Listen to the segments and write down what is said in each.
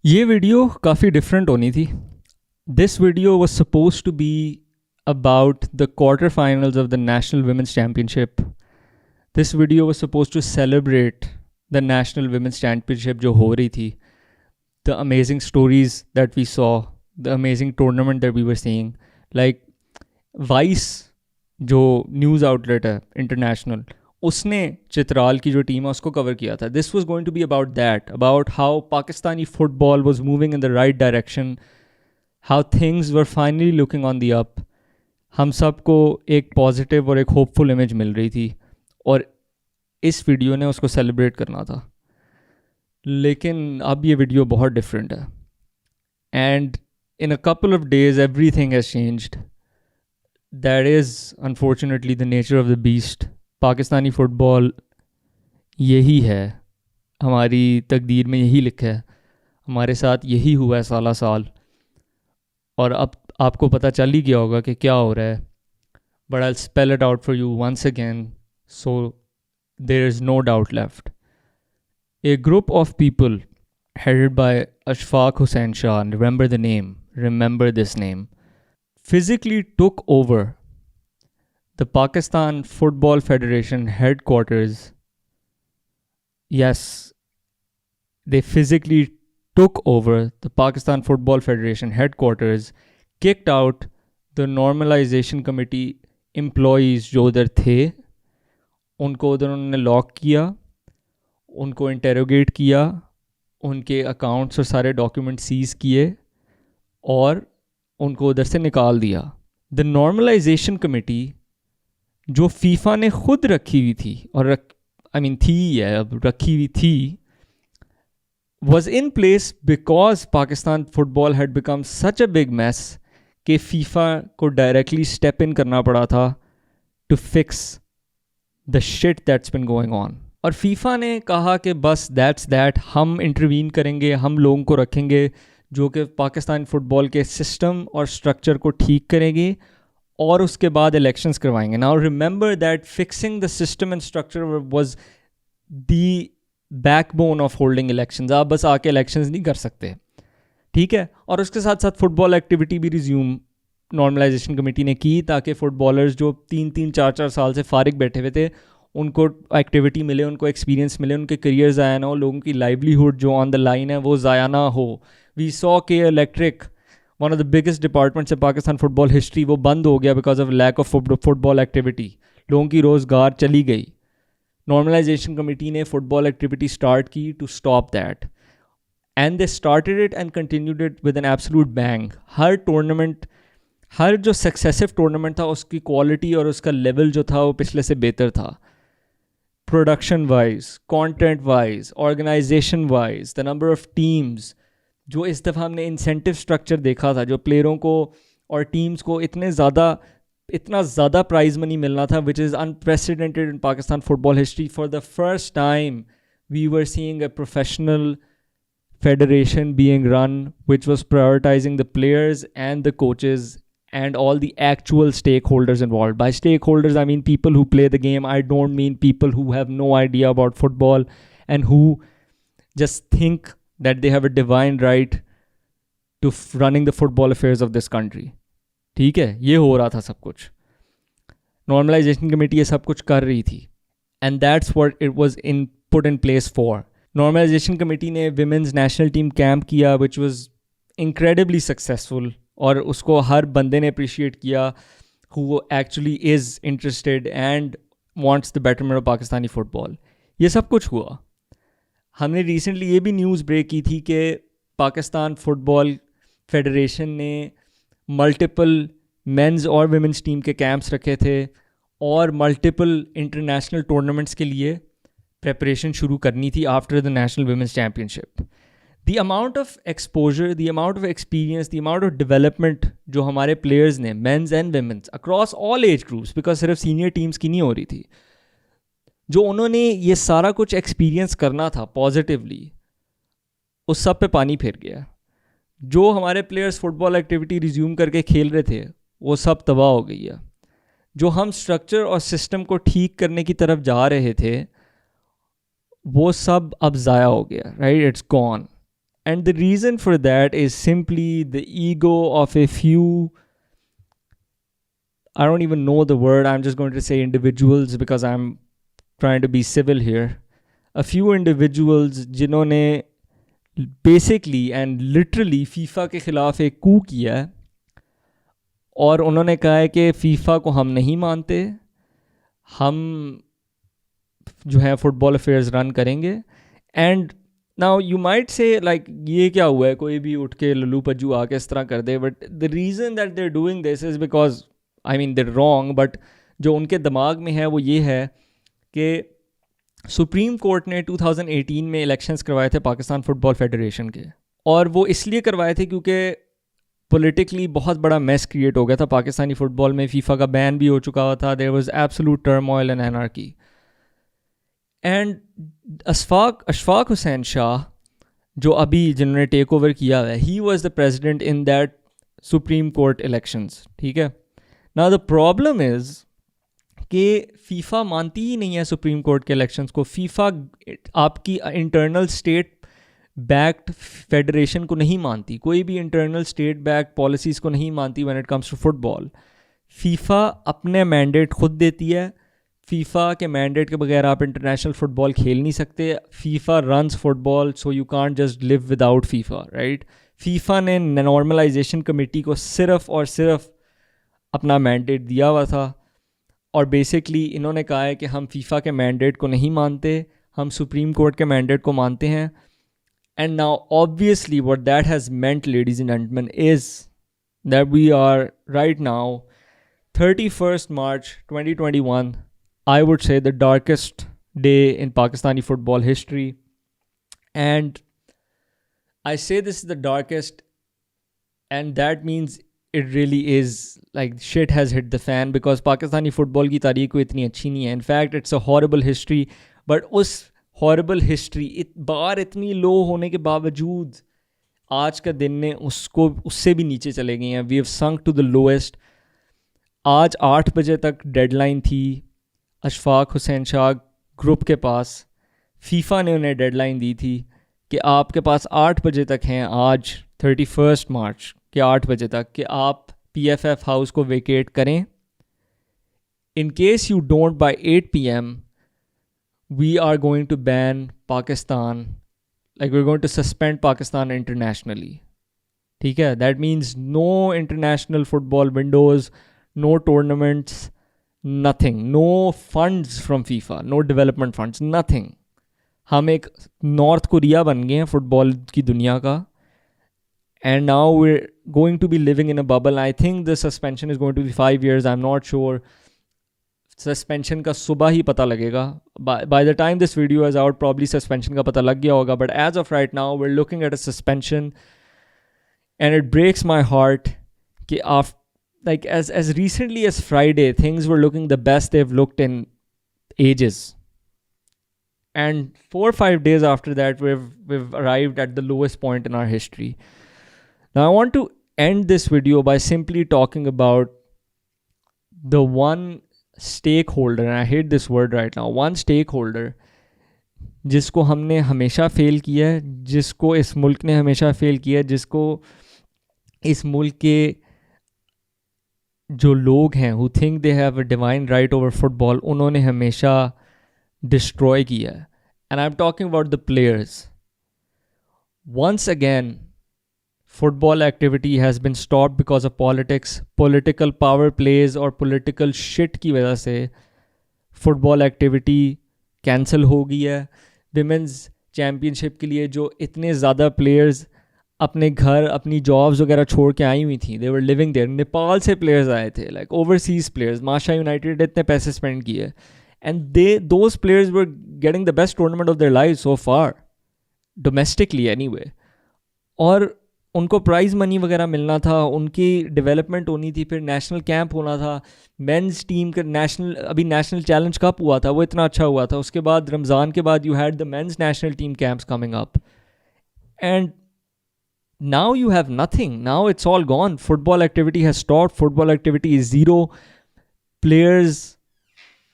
ये वीडियो काफ़ी डिफरेंट होनी थी. This video was supposed to be about the quarterfinals of the National Women's Championship. This video was supposed to celebrate the National Women's Championship जो हो रही थी. The amazing stories that we saw, the amazing tournament that we were seeing. Like Vice जो news outlet है international, उसने चित्राल की जो team है उसको कवर किया था. This was going to be about that, about how Pakistani football was moving in the right direction, how things were finally looking on the up. हम सबको एक पॉजिटिव और एक होपफुल इमेज मिल रही थी और इस वीडियो ने उसको सेलिब्रेट करना था. लेकिन अब ये वीडियो बहुत डिफरेंट है and in a couple of days every thing has changed. That is unfortunately the nature of the beast. Pakistani football यही है, हमारी तकदीर में यही लिखा है, हमारे साथ यही हुआ है साला साल. और अब आपको पता चल ही गया होगा कि क्या हो रहा है. But I spell it out for you once again so there is no doubt left. A group of people headed by Ashfaq Hussain Shah, remember this name, physically took over the Pakistan Football Federation headquarters. Yes, they physically took over the Pakistan Football Federation headquarters, kicked out the normalization committee employees जो उधर थे, उनको उधर उन्होंने lock किया, उनको interrogate किया, उनके अकाउंट्स और सारे डॉक्यूमेंट सीज किए और उनको उधर से निकाल दिया. द नॉर्मलाइजेशन कमेटी जो फीफा ने खुद रखी हुई थी और रखी हुई थी, was in place because Pakistan football had become such a big mess कि फीफा को डायरेक्टली स्टेप इन करना पड़ा था to fix the shit that's been going on. और फीफा ने कहा कि बस दैट्स दैट, हम इंटरवीन करेंगे, हम लोगों को रखेंगे जो कि पाकिस्तान फ़ुटबॉल के सिस्टम और स्ट्रक्चर को ठीक करेंगे और उसके बाद इलेक्शंस करवाएंगे. Now remember that fixing the system and structure was the backbone of holding elections. आप बस आके इलेक्शंस नहीं कर सकते, ठीक है. और उसके साथ साथ फुटबॉल एक्टिविटी भी रिज्यूम नॉर्मलाइजेशन कमेटी ने की ताकि फ़ुटबॉलर्स जो 3-4 साल से फारिग बैठे हुए थे उनको एक्टिविटी मिले, उनको एक्सपीरियंस मिले, उनके करियर ज़ाया ना हो, लोगों की लाइवलीहुड जो ऑन द लाइन है वो ज़ाया ना हो. We saw K Electric, one of the biggest departments of Pakistan football history, वो बंद हो गया because of lack of football activity. लोगों की रोज़गार चली गई. नॉर्मलाइजेशन कमेटी ने फुटबॉल एक्टिविटी स्टार्ट की to stop that and they started it and continued it with an absolute bang. हर टूर्नामेंट, हर जो सक्सेसिव टूर्नामेंट था उसकी क्वालिटी और उसका लेवल जो था वो पिछले से बेहतर था. Production wise, content wise, organisation wise, the number of teams. जो इस दफ़ा हमने इंसेंटिव स्ट्रक्चर देखा था, जो प्लेयरों को और टीम्स को इतना ज़्यादा प्राइज मनी मिलना था, which is unprecedented in Pakistan football history. For the first time we were seeing a professional federation being run which was prioritizing the players and the coaches and all the actual stakeholders involved. By stakeholders I mean people who play the game. I don't mean people who have no idea about football and who just think that they have a divine right to running the football affairs of this country. ठीक है, ये हो रहा था सब कुछ. Normalisation committee ये सब कुछ कर रही थी and that's what it was put in place for. Normalisation committee ने विमेंस नेशनल टीम कैंप किया विच वाज इनक्रेडिबली सक्सेसफुल और उसको हर बंदे ने अप्रिशिएट किया who actually is interested and wants the betterment of Pakistani football. ये सब कुछ हुआ. हमने रिसेंटली ये भी न्यूज़ ब्रेक की थी कि पाकिस्तान फ़ुटबॉल फेडरेशन ने मल्टीपल मेंस और विमेंस टीम के कैंप्स रखे थे और मल्टीपल इंटरनेशनल टूर्नामेंट्स के लिए प्रेपरेशन शुरू करनी थी after the national women's championship. The amount of exposure, the amount of experience, the amount of development जो हमारे प्लेयर्स ने men's and women's across all age groups, because सिर्फ सीनियर टीम्स की नहीं हो रही थी, जो उन्होंने ये सारा कुछ एक्सपीरियंस करना था पॉजिटिवली, उस सब पे पानी फिर गया. जो हमारे प्लेयर्स फुटबॉल एक्टिविटी रिज्यूम करके खेल रहे थे वो सब तबाह हो गई है. जो हम स्ट्रक्चर और सिस्टम को ठीक करने की तरफ जा रहे थे वो सब अब ज़ाया हो गया, right. It's gone And the reason for that is simply the ego of a few, I don't even know the word, I'm just going to say individuals because I'm trying to be civil here. A few individuals जिन्होंने basically and literally FIFA के खिलाफ एक coup किया है और उन्होंने कहा है कि FIFA को हम नहीं मानते, हम जो है फुटबॉल अफेयर्स रन करेंगे. And now you might say like ये क्या हुआ है, कोई भी उठ के लल्लू पज्जू आके इस तरह कर दे, but the reason that they are doing this is because I mean they are wrong, but जो उनके दिमाग में है वो ये है कि सुप्रीम कोर्ट ने 2018 में इलेक्शंस करवाए थे पाकिस्तान फुटबॉल फेडरेशन के, और वो इसलिए करवाए थे क्योंकि पॉलिटिकली बहुत बड़ा मेस क्रिएट हो गया था पाकिस्तानी फ़ुटबॉल में. फीफा का बैन भी हो चुका हुआ था. There was absolute turmoil and anarchy. And Ashfaq Hussain Shah जो अभी जिन्होंने टेक ओवर किया हुआ है, he was the president in that supreme court elections. ठीक है. नाउ द प्रॉब्लम इज़ कि फीफा मानती ही नहीं है सुप्रीम कोर्ट के इलेक्शंस को. फीफा आपकी इंटरनल स्टेट बैक्ड फेडरेशन को नहीं मानती, कोई भी इंटरनल स्टेट बैक्ड पॉलिसीज़ को नहीं मानती when it comes to football. FIFA अपने मैंडेट खुद देती है. फीफा के मैंडेट के बगैर आप इंटरनेशनल फ़ुटबॉल खेल नहीं सकते. FIFA runs football, so you can't just live without FIFA, right. FIFA ने नॉर्मलाइजेशन कमेटी को सिर्फ़ और सिर्फ अपना मैंडेट दिया हुआ था, और बेसिकली इन्होंने कहा है कि हम फीफा के मैंडेट को नहीं मानते, हम सुप्रीम कोर्ट के मैंडेट को मानते हैं. And now, obviously, what that has meant, ladies and gentlemen, is that we are right now, 31st March 2021, I would say the darkest day in Pakistani football history. And I say this is the darkest, and that means it really is like shit has hit the fan, because Pakistani football की तारीख को इतनी अच्छी नहीं है. In fact, it's a horrible history, but उस horrible history बार इतनी लो होने के बावजूद आज का दिन ने उसको उससे भी नीचे चले गए हैं. We have sunk to the lowest. आज 8 बजे तक डेडलाइन थी अशफाक हुसैन शाह ग्रुप के पास. फीफा ने उन्हें डेडलाइन दी थी कि आपके पास 8 बजे तक हैं, आज 31 मार्च के 8 बजे तक, कि आप PFF हाउस को वेकेट करें. In case you don't buy 8 PM, we are going to ban Pakistan, like we're going to suspend Pakistan internationally. ठीक है. That means no international football windows, no tournaments, nothing, no funds from FIFA, no development funds, nothing. हम एक north Korea बन गए हैं football की दुनिया का, and now we're going to be living in a bubble. I think the suspension is going to be 5 years. I'm not sure. Suspension का सुबह ही पता लगेगा. By the time this video is out probably suspension का पता लग गया होगा, but as of right now we are looking at a suspension, and it breaks my heart कि like as recently as Friday, things were looking the best they've looked in ages, and 4 or 5 days after that we've arrived at the lowest point in our history. Now I want to end this video by simply talking about the one stakeholder, and I hate this word right now, one stakeholder जिसको हमने हमेशा fail किया है, जिसको इस मुल्क ने हमेशा फेल किया है, जिसको इस मुल्क के जो लोग हैं who think they have a divine right over football, उन्होंने हमेशा destroy किया है. And I'm talking about the players. Once again, football activity has been stopped because of politics, political power plays और political shit की वजह से football activity cancel हो गई है. Women's championship के लिए जो इतने ज़्यादा players अपने घर अपनी jobs वगैरह छोड़ के आई हुई थी, they were living there. Nepal से players आए थे, like overseas players. माशा यूनाइटेड इतने पैसे spend किए, and those players were getting the best tournament of their lives so far, domestically anyway. और उनको प्राइज़ मनी वगैरह मिलना था, उनकी डेवलपमेंट होनी थी, फिर नेशनल कैंप होना था. मेंस टीम का नेशनल चैलेंज कप हुआ था, वो इतना अच्छा हुआ था. उसके बाद रमज़ान के बाद you had the mains national team camps coming up, and now you have nothing. Now it's all gone. Football activity has stopped. Football activity is zero. Players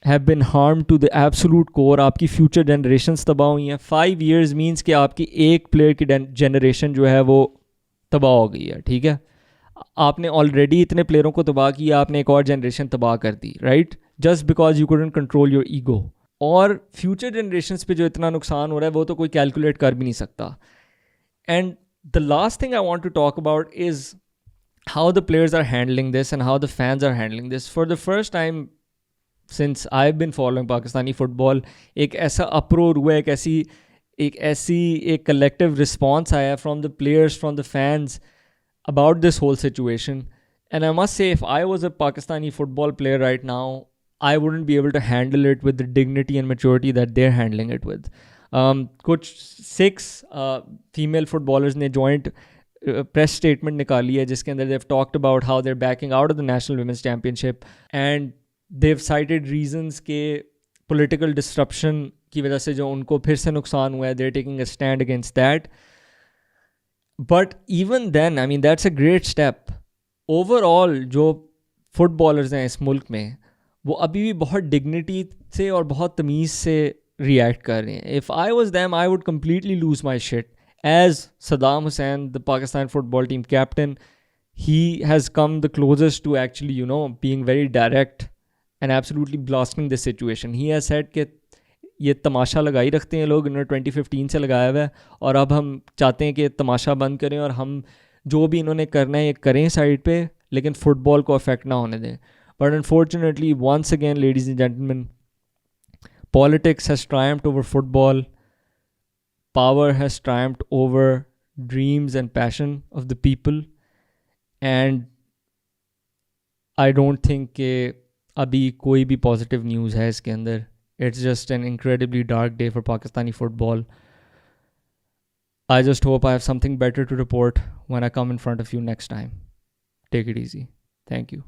have been harmed to the absolute core. आपकी future generations तबाह हुई हैं. 5 years means कि आपकी एक player की generation जो है वो तबाह हो गई है. ठीक है, आपने ऑलरेडी इतने प्लेयरों को तबाह किया, आपने एक और जनरेशन तबाह कर दी, right, just because you couldn't control your ego. और फ्यूचर जनरेशन्स पे जो इतना नुकसान हो रहा है वो तो कोई कैलकुलेट कर भी नहीं सकता. And the last thing I want to talk about is how the players are handling this and how the fans are handling this. For the first time since I have been following Pakistani football, एक ऐसा uproar हुआ, एक collective response आया from the players, from the fans about this whole situation. And I must say, if I was a Pakistani football player right now, I wouldn't be able to handle it with the dignity and maturity that they're handling it with. कुछ 6 female footballers ने joint press statement निकाली है जिसके अंदर they've talked about how they're backing out of the National Women's Championship, and they've cited reasons के political disruption की वजह से जो उनको फिर से नुकसान हुआ है, they're taking a stand against that. But even then, I mean, that's a great step. Overall, जो फुटबॉलर्स हैं इस मुल्क में वो अभी भी बहुत डिग्निटी से और बहुत तमीज़ से रिएक्ट कर रहे हैं. If I was them, I would completely lose my shit. As Saddam Hussain, the Pakistan football team captain, he has come the closest to actually, being very direct and absolutely blasting this situation. He has said कि ये तमाशा लगाई रखते हैं लोग, इन्होंने 2015 से लगाया हुआ है और अब हम चाहते हैं कि तमाशा बंद करें और हम जो भी इन्होंने करना है ये करें साइड पे, लेकिन फ़ुटबॉल को अफेक्ट ना होने दें. But unfortunately, once again ladies and gentlemen, politics has triumphed over football, power has triumphed over dreams and passion of the people, and I don't think कि अभी कोई भी पॉजिटिव न्यूज़ है इसके अंदर. It's just an incredibly dark day for Pakistani football. I just hope I have something better to report when I come in front of you next time. Take it easy. Thank you.